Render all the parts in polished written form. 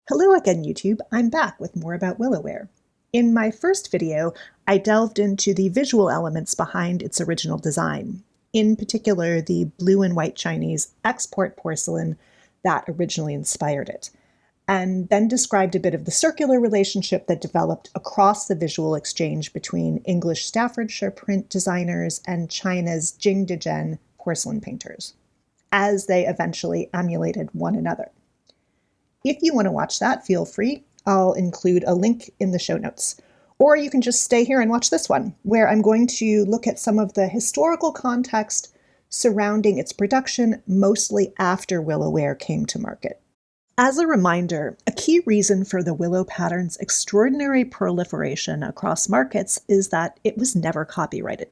Hello again, YouTube. I'm back with more about Willow Ware. In my first video, I delved into the visual elements behind its original design, in particular the blue and white Chinese export porcelain that originally inspired it, and then described a bit of the circular relationship that developed across the visual exchange between English Staffordshire print designers and China's Jingdezhen porcelain painters, as they eventually emulated one another. If you want to watch that, feel free. I'll include a link in the show notes. Or you can just stay here and watch this one, where I'm going to look at some of the historical context surrounding its production, mostly after Willow Ware came to market. As a reminder, a key reason for the Willow pattern's extraordinary proliferation across markets is that it was never copyrighted.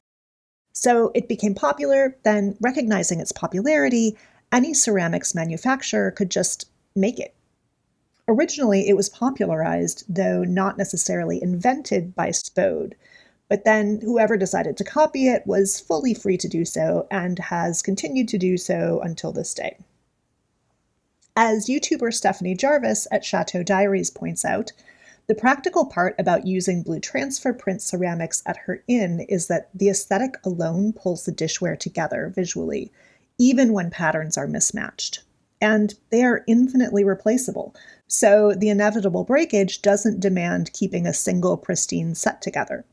So it became popular, then recognizing its popularity, any ceramics manufacturer could just make it. Originally, it was popularized, though not necessarily invented, by Spode, but then whoever decided to copy it was fully free to do so and has continued to do so until this day. As YouTuber Stephanie Jarvis at Chateau Diaries points out, the practical part about using blue transfer print ceramics at her inn is that the aesthetic alone pulls the dishware together visually, even when patterns are mismatched. And they are infinitely replaceable, so the inevitable breakage doesn't demand keeping a single pristine set together.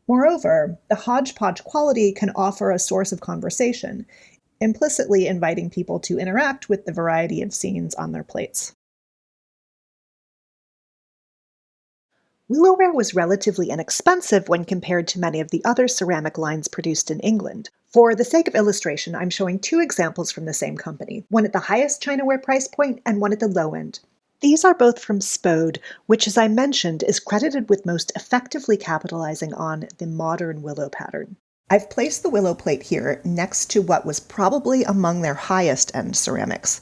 Moreover, the hodgepodge quality can offer a source of conversation, implicitly inviting people to interact with the variety of scenes on their plates. Willow Ware was relatively inexpensive when compared to many of the other ceramic lines produced in England. For the sake of illustration, I'm showing two examples from the same company, one at the highest Chinaware price point and one at the low end. These are both from Spode, which, as I mentioned, is credited with most effectively capitalizing on the modern willow pattern. I've placed the willow plate here next to what was probably among their highest end ceramics,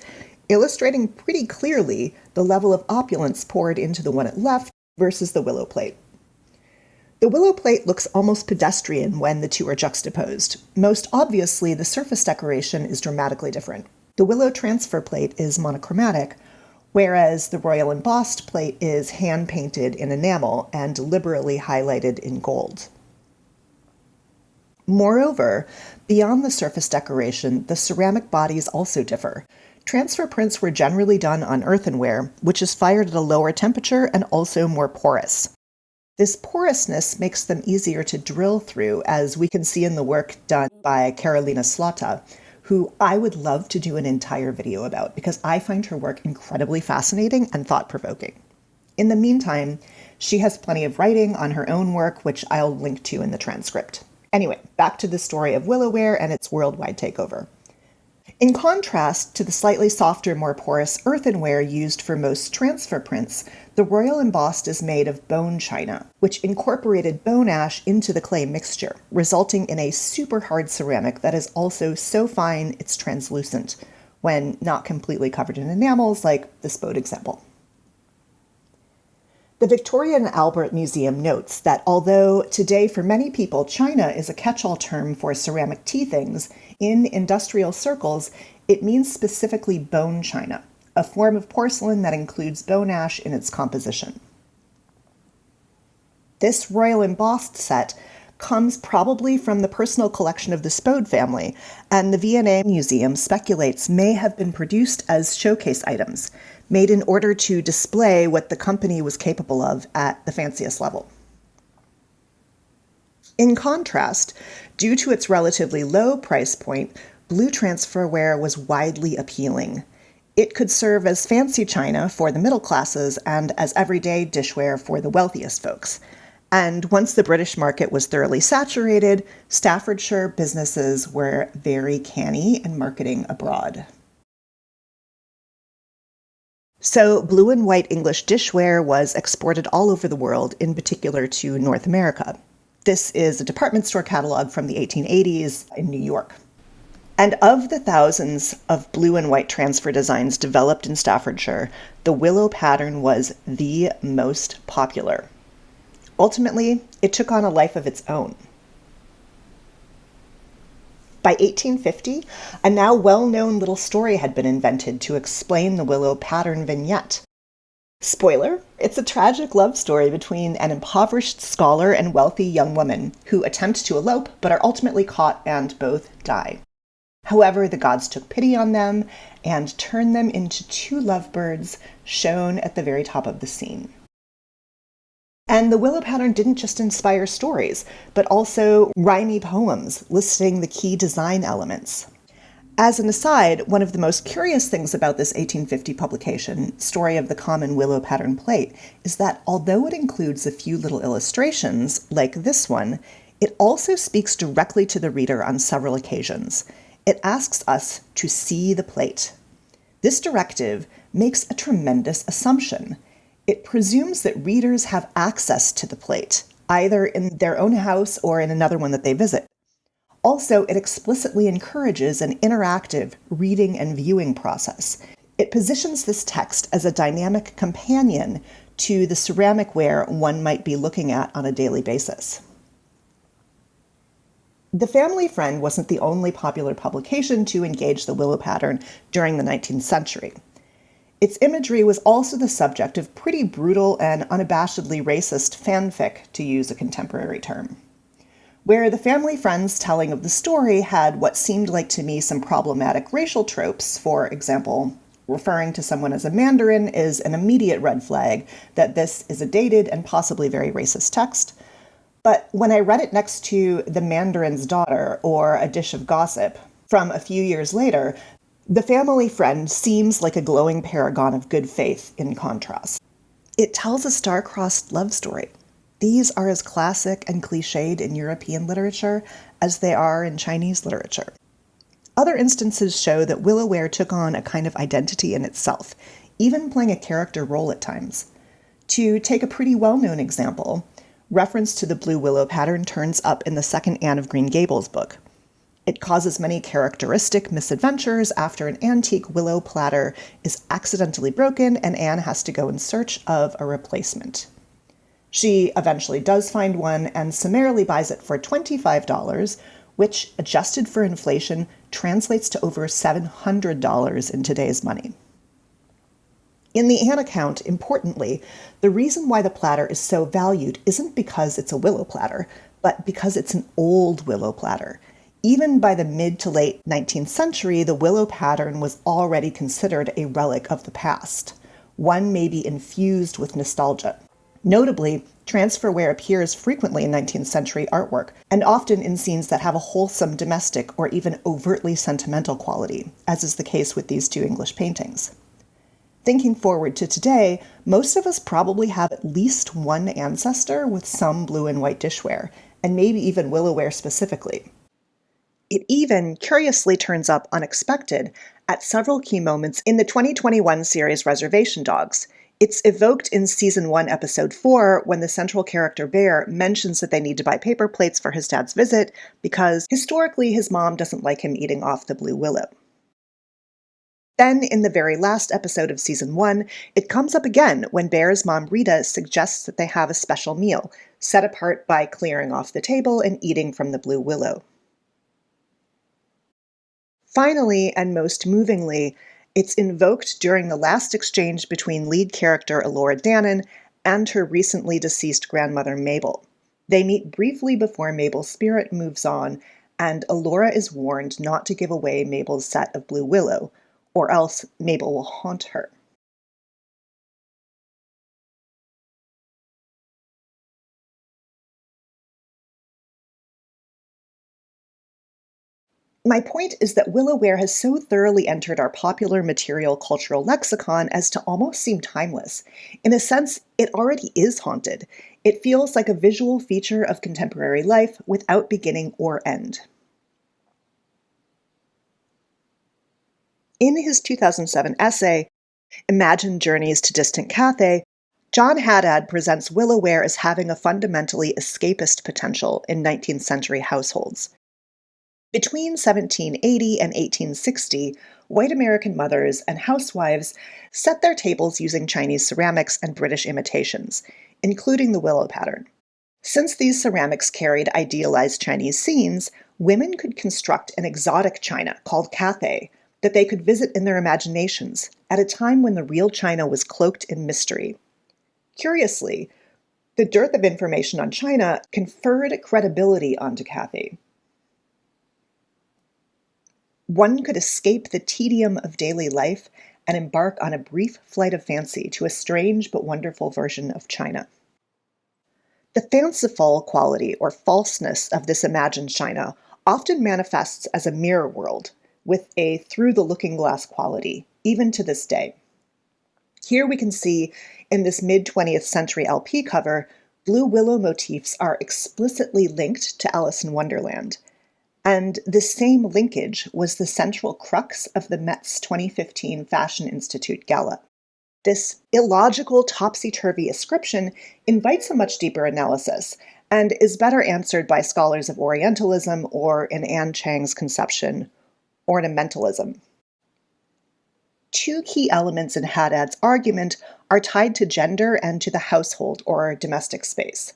illustrating pretty clearly the level of opulence poured into the one at left versus the willow plate. The willow plate looks almost pedestrian when the two are juxtaposed. Most obviously, the surface decoration is dramatically different. The willow transfer plate is monochromatic, whereas the royal embossed plate is hand-painted in enamel and deliberately highlighted in gold. Moreover, beyond the surface decoration, the ceramic bodies also differ. Transfer prints were generally done on earthenware, which is fired at a lower temperature and also more porous. This porousness makes them easier to drill through, as we can see in the work done by Carolina Slota, who I would love to do an entire video about because I find her work incredibly fascinating and thought-provoking. In the meantime, she has plenty of writing on her own work, which I'll link to in the transcript. Anyway, back to the story of Willow Ware and its worldwide takeover. In contrast to the slightly softer, more porous earthenware used for most transfer prints, the royal embossed is made of bone china, which incorporated bone ash into the clay mixture, resulting in a super hard ceramic that is also so fine it's translucent, when not completely covered in enamels like the Spode example. The Victoria and Albert Museum notes that although today for many people china is a catch-all term for ceramic tea things, in industrial circles it means specifically bone china, a form of porcelain that includes bone ash in its composition. This royal embossed set comes probably from the personal collection of the Spode family, and the V&A Museum speculates may have been produced as showcase items, made in order to display what the company was capable of at the fanciest level. In contrast, due to its relatively low price point, blue transferware was widely appealing. It could serve as fancy china for the middle classes and as everyday dishware for the wealthiest folks. And once the British market was thoroughly saturated, Staffordshire businesses were very canny in marketing abroad. So blue and white English dishware was exported all over the world, in particular to North America. This is a department store catalog from the 1880s in New York. And of the thousands of blue and white transfer designs developed in Staffordshire, the willow pattern was the most popular. Ultimately, it took on a life of its own. By 1850, a now well-known little story had been invented to explain the willow pattern vignette. Spoiler, it's a tragic love story between an impoverished scholar and wealthy young woman who attempt to elope but are ultimately caught and both die. However, the gods took pity on them and turned them into two lovebirds shown at the very top of the scene. And the willow pattern didn't just inspire stories, but also rhymey poems listing the key design elements. As an aside, one of the most curious things about this 1850 publication, Story of the Common Willow Pattern Plate, is that although it includes a few little illustrations, like this one, it also speaks directly to the reader on several occasions. It asks us to see the plate. This directive makes a tremendous assumption. It presumes that readers have access to the plate, either in their own house or in another one that they visit. Also, it explicitly encourages an interactive reading and viewing process. It positions this text as a dynamic companion to the ceramic ware one might be looking at on a daily basis. The Family Friend wasn't the only popular publication to engage the willow pattern during the 19th century. Its imagery was also the subject of pretty brutal and unabashedly racist fanfic, to use a contemporary term, where the Family Friend's telling of the story had what seemed like to me some problematic racial tropes. For example, referring to someone as a Mandarin is an immediate red flag that this is a dated and possibly very racist text. But when I read it next to The Mandarin's Daughter or A Dish of Gossip from a few years later, The Family Friend seems like a glowing paragon of good faith in contrast. It tells a star-crossed love story. These are as classic and cliched in European literature as they are in Chinese literature. Other instances show that Willow Ware took on a kind of identity in itself, even playing a character role at times. To take a pretty well-known example, reference to the blue willow pattern turns up in the second Anne of Green Gables book. It causes many characteristic misadventures after an antique willow platter is accidentally broken and Anne has to go in search of a replacement. She eventually does find one and summarily buys it for $25, which, adjusted for inflation, translates to over $700 in today's money. In the Anne account, importantly, the reason why the platter is so valued isn't because it's a willow platter, but because it's an old willow platter. Even by the mid to late 19th century, the willow pattern was already considered a relic of the past, one maybe infused with nostalgia. Notably, transferware appears frequently in 19th century artwork, and often in scenes that have a wholesome domestic or even overtly sentimental quality, as is the case with these two English paintings. Thinking forward to today, most of us probably have at least one ancestor with some blue and white dishware, and maybe even willowware specifically. It even curiously turns up unexpected at several key moments in the 2021 series Reservation Dogs. It's evoked in Season 1, Episode 4, when the central character Bear mentions that they need to buy paper plates for his dad's visit because, historically, his mom doesn't like him eating off the blue willow. Then, in the very last episode of Season 1, it comes up again when Bear's mom Rita suggests that they have a special meal, set apart by clearing off the table and eating from the blue willow. Finally, and most movingly, it's invoked during the last exchange between lead character Elora Danan and her recently deceased grandmother Mabel. They meet briefly before Mabel's spirit moves on, and Elora is warned not to give away Mabel's set of blue willow, or else Mabel will haunt her. My point is that willow ware has so thoroughly entered our popular material cultural lexicon as to almost seem timeless. In a sense, it already is haunted. It feels like a visual feature of contemporary life without beginning or end. In his 2007 essay, Imagined Journeys to Distant Cathay, John Haddad presents willow ware as having a fundamentally escapist potential in 19th century households. Between 1780 and 1860, white American mothers and housewives set their tables using Chinese ceramics and British imitations, including the willow pattern. Since these ceramics carried idealized Chinese scenes, women could construct an exotic china called Cathay, that they could visit in their imaginations at a time when the real China was cloaked in mystery. Curiously, the dearth of information on China conferred credibility onto Cathy. One could escape the tedium of daily life and embark on a brief flight of fancy to a strange but wonderful version of China. The fanciful quality or falseness of this imagined China often manifests as a mirror world, with a through-the-looking-glass quality, even to this day. Here we can see, in this mid-20th century LP cover, blue willow motifs are explicitly linked to Alice in Wonderland. And this same linkage was the central crux of the Met's 2015 Fashion Institute Gala. This illogical, topsy-turvy ascription invites a much deeper analysis and is better answered by scholars of Orientalism or, in Anne Chang's conception, ornamentalism. Two key elements in Haddad's argument are tied to gender and to the household or domestic space.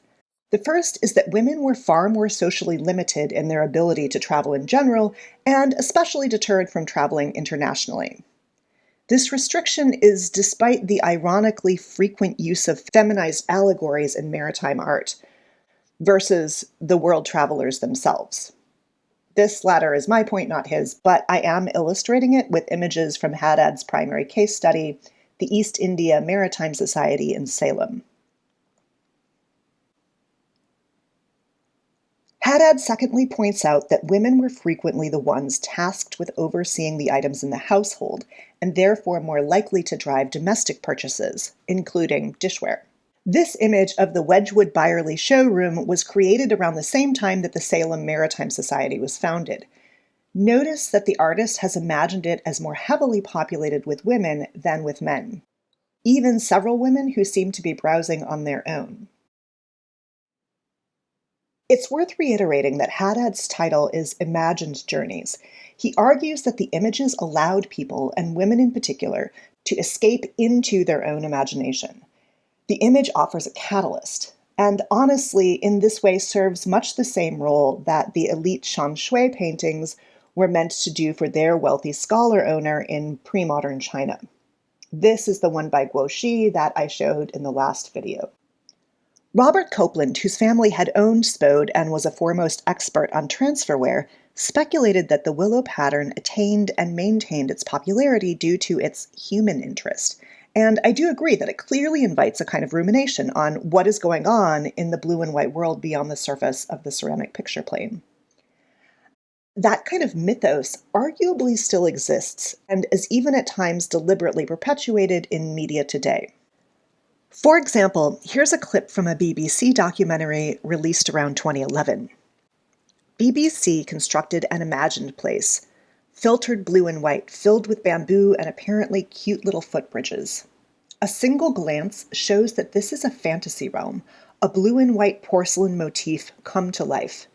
The first is that women were far more socially limited in their ability to travel in general, and especially deterred from traveling internationally. This restriction is despite the ironically frequent use of feminized allegories in maritime art versus the world travelers themselves. This latter is my point, not his, but I am illustrating it with images from Haddad's primary case study, the East India Maritime Society in Salem. Haddad secondly points out that women were frequently the ones tasked with overseeing the items in the household, and therefore more likely to drive domestic purchases, including dishware. This image of the Wedgwood Byerly showroom was created around the same time that the Salem Maritime Society was founded. Notice that the artist has imagined it as more heavily populated with women than with men, even several women who seem to be browsing on their own. It's worth reiterating that Haddad's title is Imagined Journeys. He argues that the images allowed people, and women in particular, to escape into their own imagination. The image offers a catalyst, and honestly, in this way serves much the same role that the elite Shan Shui paintings were meant to do for their wealthy scholar owner in pre-modern China. This is the one by Guoxi that I showed in the last video. Robert Copeland, whose family had owned Spode and was a foremost expert on transferware, speculated that the willow pattern attained and maintained its popularity due to its human interest. And I do agree that it clearly invites a kind of rumination on what is going on in the blue and white world beyond the surface of the ceramic picture plane. That kind of mythos arguably still exists and is even at times deliberately perpetuated in media today. For example, here's a clip from a BBC documentary released around 2011. BBC constructed an imagined place, filtered blue and white, filled with bamboo and apparently cute little footbridges. A single glance shows that this is a fantasy realm, a blue and white porcelain motif come to life.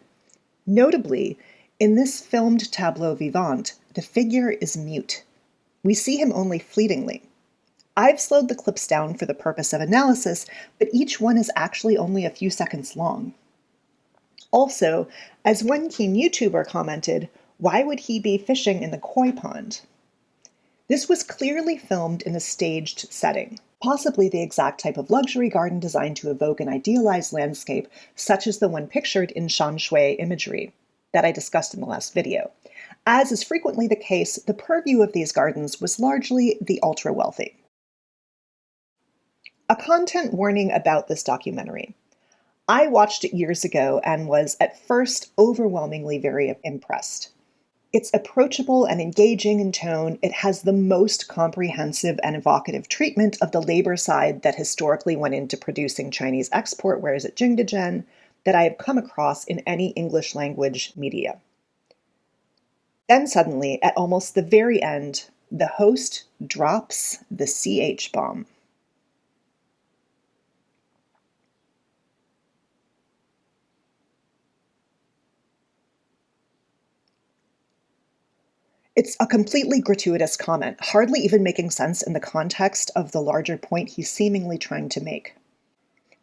Notably, in this filmed tableau vivant, the figure is mute. We see him only fleetingly. I've slowed the clips down for the purpose of analysis, but each one is actually only a few seconds long. Also, as one keen YouTuber commented, why would he be fishing in the koi pond? This was clearly filmed in a staged setting, possibly the exact type of luxury garden designed to evoke an idealized landscape, such as the one pictured in Shan Shui imagery that I discussed in the last video. As is frequently the case, the purview of these gardens was largely the ultra-wealthy. A content warning about this documentary. I watched it years ago and was at first overwhelmingly very impressed. It's approachable and engaging in tone. It has the most comprehensive and evocative treatment of the labor side that historically went into producing Chinese export wares at Jingdezhen that I have come across in any English language media. Then suddenly, at almost the very end, the host drops the CH bomb. It's a completely gratuitous comment, hardly even making sense in the context of the larger point he's seemingly trying to make.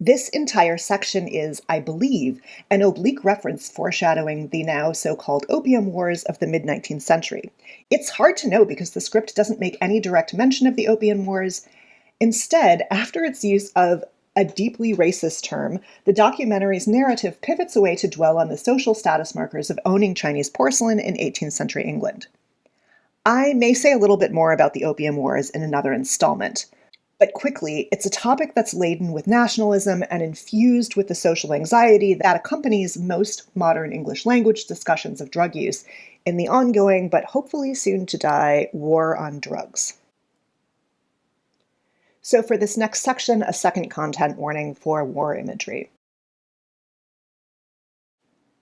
This entire section is, I believe, an oblique reference foreshadowing the now so-called Opium Wars of the mid-19th century. It's hard to know because the script doesn't make any direct mention of the Opium Wars. Instead, after its use of a deeply racist term, the documentary's narrative pivots away to dwell on the social status markers of owning Chinese porcelain in 18th century England. I may say a little bit more about the Opium Wars in another installment. But quickly, it's a topic that's laden with nationalism and infused with the social anxiety that accompanies most modern English language discussions of drug use in the ongoing, but hopefully soon to die, war on drugs. So for this next section, a second content warning for war imagery.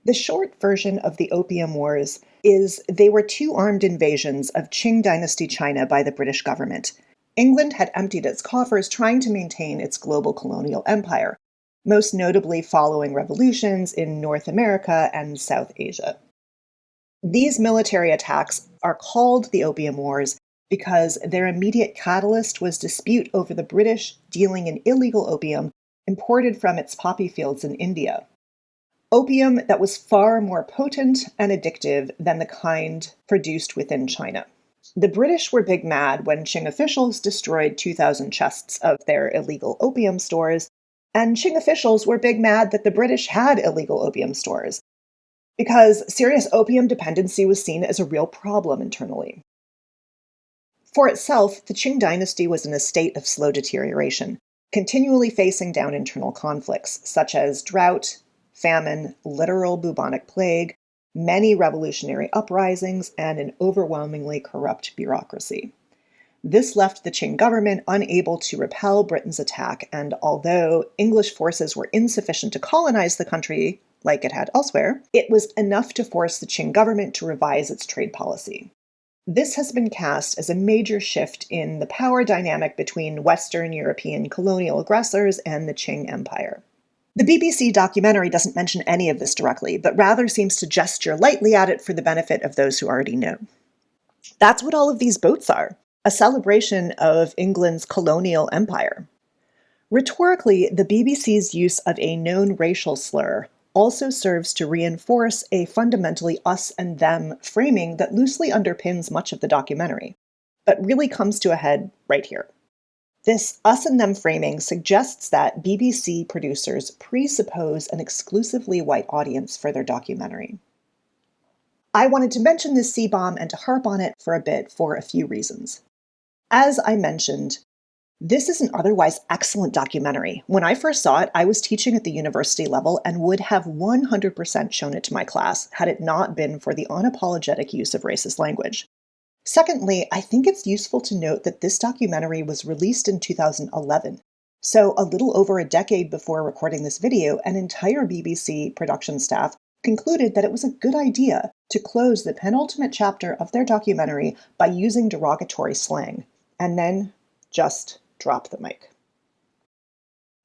The short version of the Opium Wars is they were two armed invasions of Qing dynasty China by the British government. England had emptied its coffers trying to maintain its global colonial empire, most notably following revolutions in North America and South Asia. These military attacks are called the Opium Wars because their immediate catalyst was dispute over the British dealing in illegal opium imported from its poppy fields in India. Opium that was far more potent and addictive than the kind produced within China. The British were big mad when Qing officials destroyed 2,000 chests of their illegal opium stores, and Qing officials were big mad that the British had illegal opium stores, because serious opium dependency was seen as a real problem internally. For itself, the Qing dynasty was in a state of slow deterioration, continually facing down internal conflicts, such as drought, famine, literal bubonic plague, many revolutionary uprisings, and an overwhelmingly corrupt bureaucracy. This left the Qing government unable to repel Britain's attack, and although English forces were insufficient to colonize the country, like it had elsewhere, it was enough to force the Qing government to revise its trade policy. This has been cast as a major shift in the power dynamic between Western European colonial aggressors and the Qing Empire. The BBC documentary doesn't mention any of this directly, but rather seems to gesture lightly at it for the benefit of those who already know. That's what all of these boats are, a celebration of England's colonial empire. Rhetorically, the BBC's use of a known racial slur also serves to reinforce a fundamentally us and them framing that loosely underpins much of the documentary, but really comes to a head right here. This us and them framing suggests that BBC producers presuppose an exclusively white audience for their documentary. I wanted to mention this C-bomb and to harp on it for a bit for a few reasons. As I mentioned, this is an otherwise excellent documentary. When I first saw it, I was teaching at the university level and would have 100% shown it to my class had it not been for the unapologetic use of racist language. Secondly, I think it's useful to note that this documentary was released in 2011. So a little over a decade before recording this video, an entire BBC production staff concluded that it was a good idea to close the penultimate chapter of their documentary by using derogatory slang, and then just drop the mic.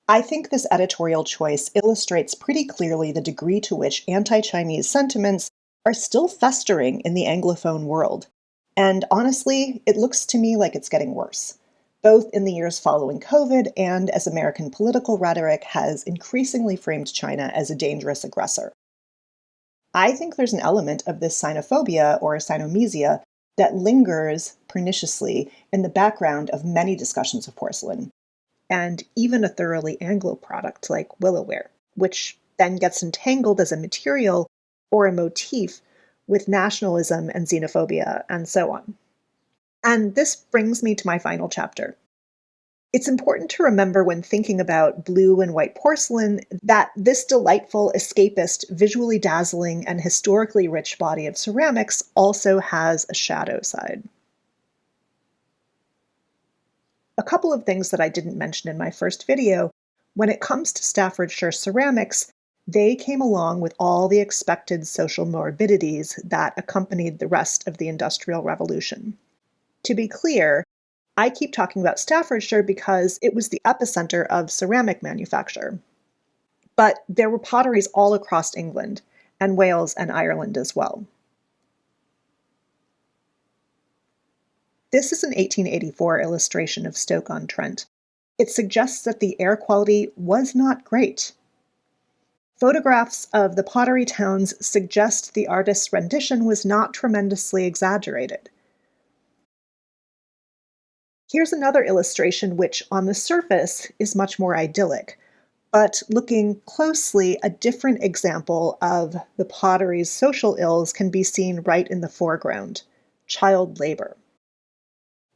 I think this editorial choice illustrates pretty clearly the degree to which anti-Chinese sentiments are still festering in the Anglophone world. And honestly, it looks to me like it's getting worse, both in the years following COVID and as American political rhetoric has increasingly framed China as a dangerous aggressor. I think there's an element of this sinophobia or sinomisia that lingers perniciously in the background of many discussions of porcelain, and even a thoroughly Anglo product like Willow Ware, which then gets entangled as a material or a motif with nationalism and xenophobia, and so on. And this brings me to my final chapter. It's important to remember when thinking about blue and white porcelain that this delightful, escapist, visually dazzling, and historically rich body of ceramics also has a shadow side. A couple of things that I didn't mention in my first video. When it comes to Staffordshire ceramics, they came along with all the expected social morbidities that accompanied the rest of the Industrial Revolution. To be clear, I keep talking about Staffordshire because it was the epicenter of ceramic manufacture. But there were potteries all across England, and Wales and Ireland as well. This is an 1884 illustration of Stoke-on-Trent. It suggests that the air quality was not great. Photographs of the pottery towns suggest the artist's rendition was not tremendously exaggerated. Here's another illustration which, on the surface, is much more idyllic, but looking closely, a different example of the pottery's social ills can be seen right in the foreground: child labor.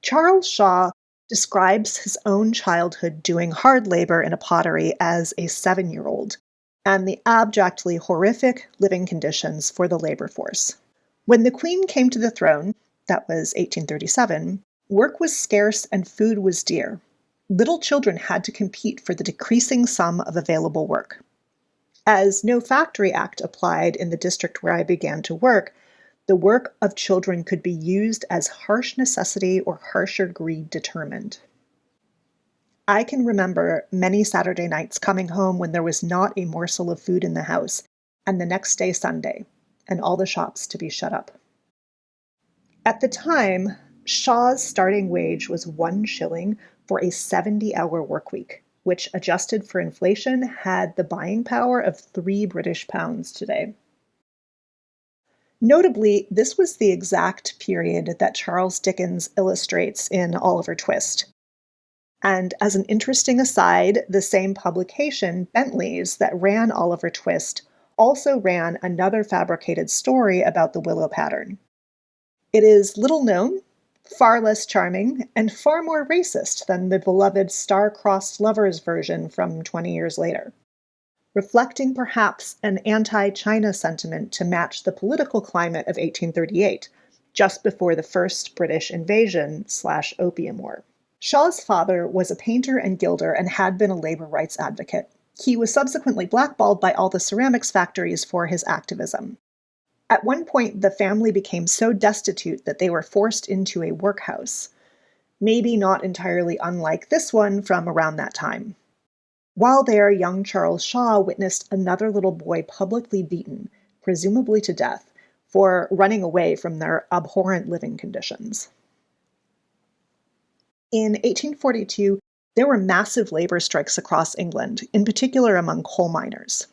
Charles Shaw describes his own childhood doing hard labor in a pottery as a 7-year-old, and the abjectly horrific living conditions for the labor force. When the Queen came to the throne, that was 1837, work was scarce and food was dear. Little children had to compete for the decreasing sum of available work. As no Factory Act applied in the district where I began to work, the work of children could be used as harsh necessity or harsher greed determined. I can remember many Saturday nights coming home when there was not a morsel of food in the house, and the next day Sunday, and all the shops to be shut up. At the time, Shaw's starting wage was 1 shilling for a 70-hour work week, which, adjusted for inflation, had the buying power of 3 British pounds today. Notably, this was the exact period that Charles Dickens illustrates in Oliver Twist. And as an interesting aside, the same publication, Bentley's, that ran Oliver Twist, also ran another fabricated story about the willow pattern. It is little known, far less charming, and far more racist than the beloved star-crossed lovers version from 20 years later, reflecting perhaps an anti-China sentiment to match the political climate of 1838, just before the first British invasion/Opium War. Shaw's father was a painter and gilder and had been a labor rights advocate. He was subsequently blackballed by all the ceramics factories for his activism. At one point, the family became so destitute that they were forced into a workhouse, maybe not entirely unlike this one from around that time. While there, young Charles Shaw witnessed another little boy publicly beaten, presumably to death, for running away from their abhorrent living conditions. In 1842, there were massive labor strikes across England, in particular among coal miners.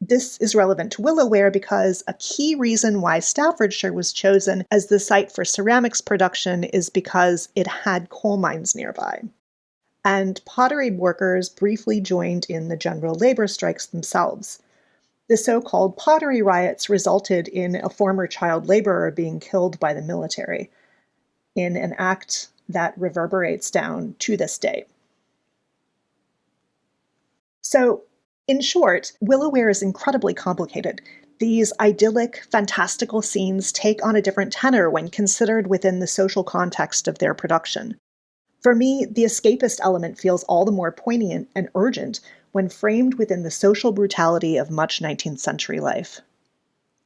This is relevant to Willow Ware because a key reason why Staffordshire was chosen as the site for ceramics production is because it had coal mines nearby. And pottery workers briefly joined in the general labor strikes themselves. The so-called pottery riots resulted in a former child laborer being killed by the military, in an act that reverberates down to this day. So, in short, Willow Ware is incredibly complicated. These idyllic, fantastical scenes take on a different tenor when considered within the social context of their production. For me, the escapist element feels all the more poignant and urgent when framed within the social brutality of much 19th century life.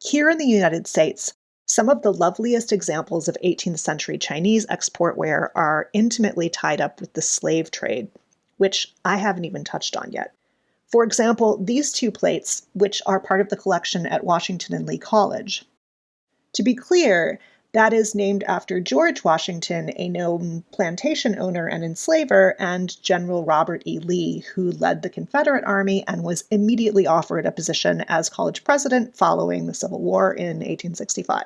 Here in the United States, some of the loveliest examples of 18th century Chinese export ware are intimately tied up with the slave trade, which I haven't even touched on yet. For example, these 2 plates, which are part of the collection at Washington and Lee College. To be clear, that is named after George Washington, a known plantation owner and enslaver, and General Robert E. Lee, who led the Confederate Army and was immediately offered a position as college president following the Civil War in 1865.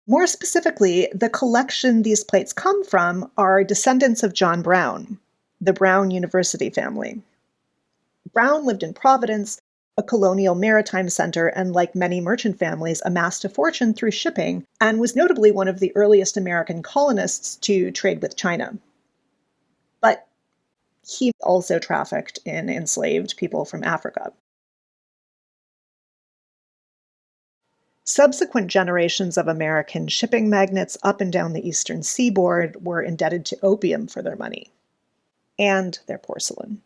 More specifically, the collection these plates come from are descendants of John Brown, the Brown University family. Brown lived in Providence, a colonial maritime center, and like many merchant families, amassed a fortune through shipping, and was notably one of the earliest American colonists to trade with China. But he also trafficked in enslaved people from Africa. Subsequent generations of American shipping magnates up and down the eastern seaboard were indebted to opium for their money and their porcelain.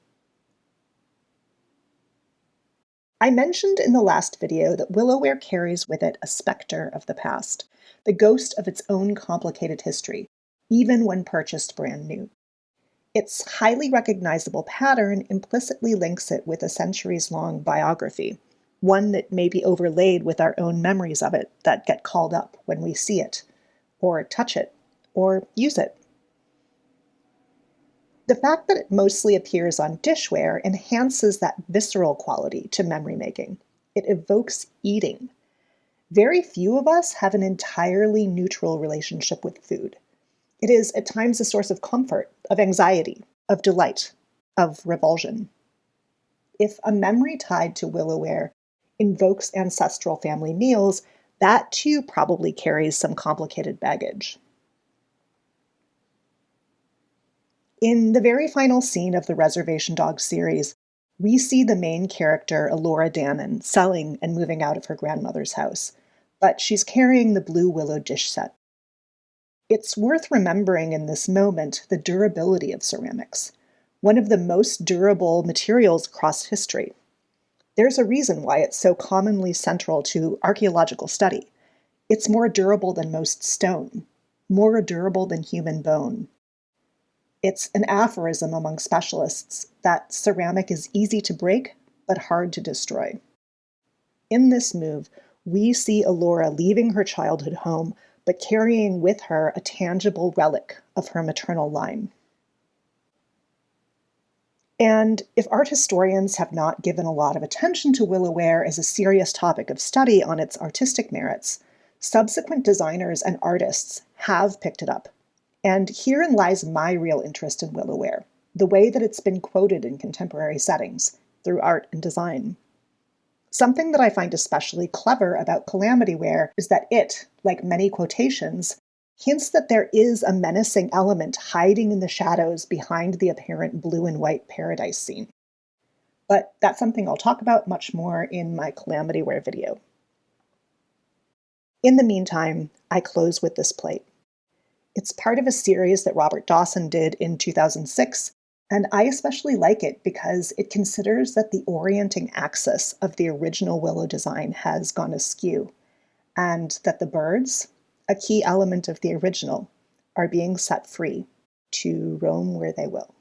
I mentioned in the last video that Willow Ware carries with it a specter of the past, the ghost of its own complicated history, even when purchased brand new. Its highly recognizable pattern implicitly links it with a centuries-long biography, one that may be overlaid with our own memories of it that get called up when we see it, or touch it, or use it. The fact that it mostly appears on dishware enhances that visceral quality to memory making. It evokes eating. Very few of us have an entirely neutral relationship with food. It is at times a source of comfort, of anxiety, of delight, of revulsion. If a memory tied to Willow Ware invokes ancestral family meals, that too probably carries some complicated baggage. In the very final scene of the Reservation Dogs series, we see the main character, Elora Danon, selling and moving out of her grandmother's house, but she's carrying the blue willow dish set. It's worth remembering in this moment the durability of ceramics, one of the most durable materials across history. There's a reason why it's so commonly central to archaeological study. It's more durable than most stone, more durable than human bone. It's an aphorism among specialists that ceramic is easy to break, but hard to destroy. In this move, we see Elora leaving her childhood home, but carrying with her a tangible relic of her maternal line. And if art historians have not given a lot of attention to Willow Ware as a serious topic of study on its artistic merits, subsequent designers and artists have picked it up. And herein lies my real interest in Willow Ware, the way that it's been quoted in contemporary settings, through art and design. Something that I find especially clever about Calamity Ware is that it, like many quotations, hints that there is a menacing element hiding in the shadows behind the apparent blue and white paradise scene. But that's something I'll talk about much more in my Calamity Ware video. In the meantime, I close with this plate. It's part of a series that Robert Dawson did in 2006, and I especially like it because it considers that the orienting axis of the original willow design has gone askew, and that the birds, a key element of the original, are being set free to roam where they will.